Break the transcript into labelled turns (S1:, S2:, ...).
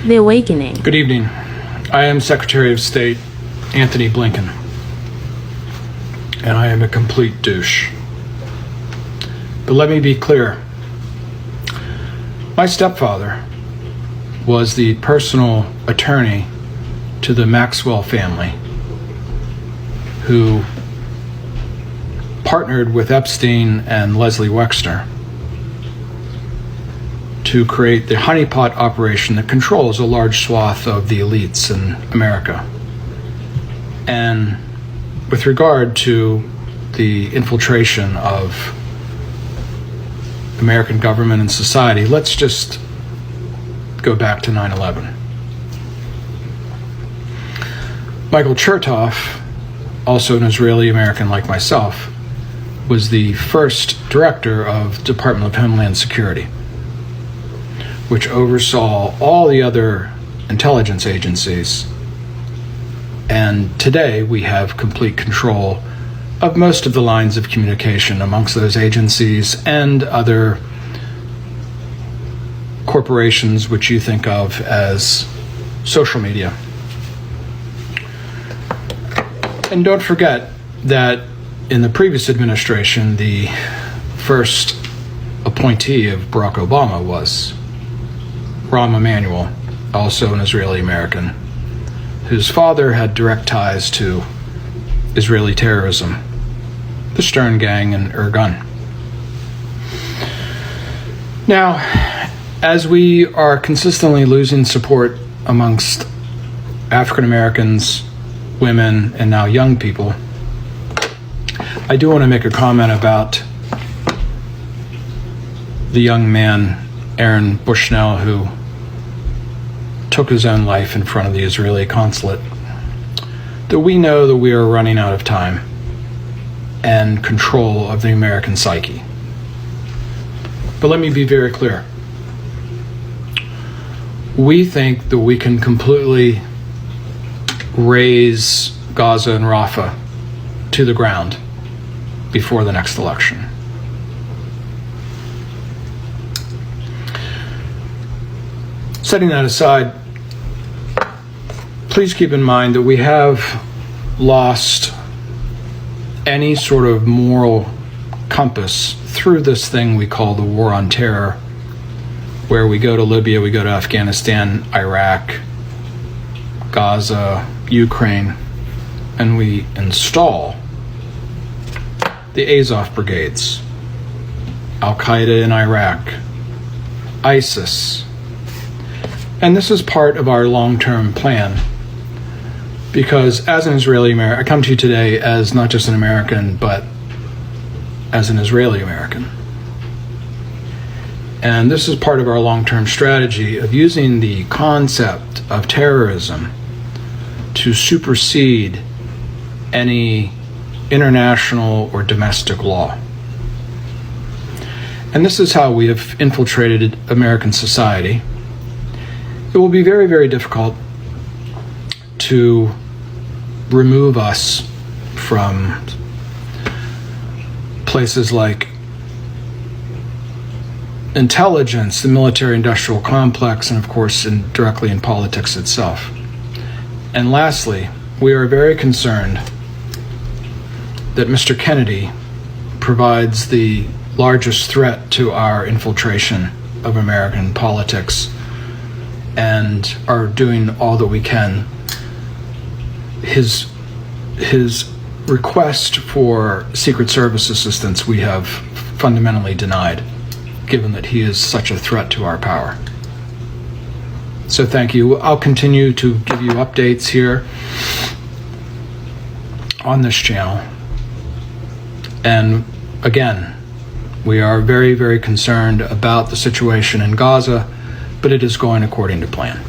S1: The Awakening.
S2: Good evening. I am Secretary of State Antony Blinken, and I am a complete douche. But let me be clear. My stepfather was the personal attorney to the Maxwell family, who partnered with Epstein and Leslie Wexner to create the honeypot operation that controls a large swath of the elites in America. And with regard to the infiltration of American government and society, let's just go back to 9/11. Michael Chertoff, also an Israeli American like myself, was the first director of Department of Homeland Security, which oversaw all the other intelligence agencies. And today we have complete control of most of the lines of communication amongst those agencies and other corporations which you think of as social media. And don't forget that in the previous administration, the first appointee of Barack Obama was Rahm Emanuel, also an Israeli American, whose father had direct ties to Israeli terrorism, the Stern Gang and Irgun. Now, as we are consistently losing support amongst African Americans, women, and now young people, I do want to make a comment about the young man, Aaron Bushnell, who took his own life in front of the Israeli consulate, that we know that we are running out of time and control of the American psyche. But let me be very clear. We think that we can completely raze Gaza and Rafah to the ground before the next election. Setting that aside, please keep in mind that we have lost any sort of moral compass through this thing we call the war on terror, where we go to Libya, we go to Afghanistan, Iraq, Gaza, Ukraine, and we install the Azov brigades, Al-Qaeda in Iraq, ISIS. And this is part of our long-term plan, because as an Israeli American, I come to you today as not just an American, but as an Israeli American. And this is part of our long-term strategy of using the concept of terrorism to supersede any international or domestic law. And this is how we have infiltrated American society. It will be very, very difficult to remove us from places like intelligence, the military-industrial complex, and of course directly in politics itself. And lastly, we are very concerned that Mr. Kennedy provides the largest threat to our infiltration of American politics and are doing all that we can. His request for Secret Service assistance we have fundamentally denied, given that he is such a threat to our power. So thank you. I'll continue to give you updates here on this channel. And again, we are very, very concerned about the situation in Gaza, but it is going according to plan.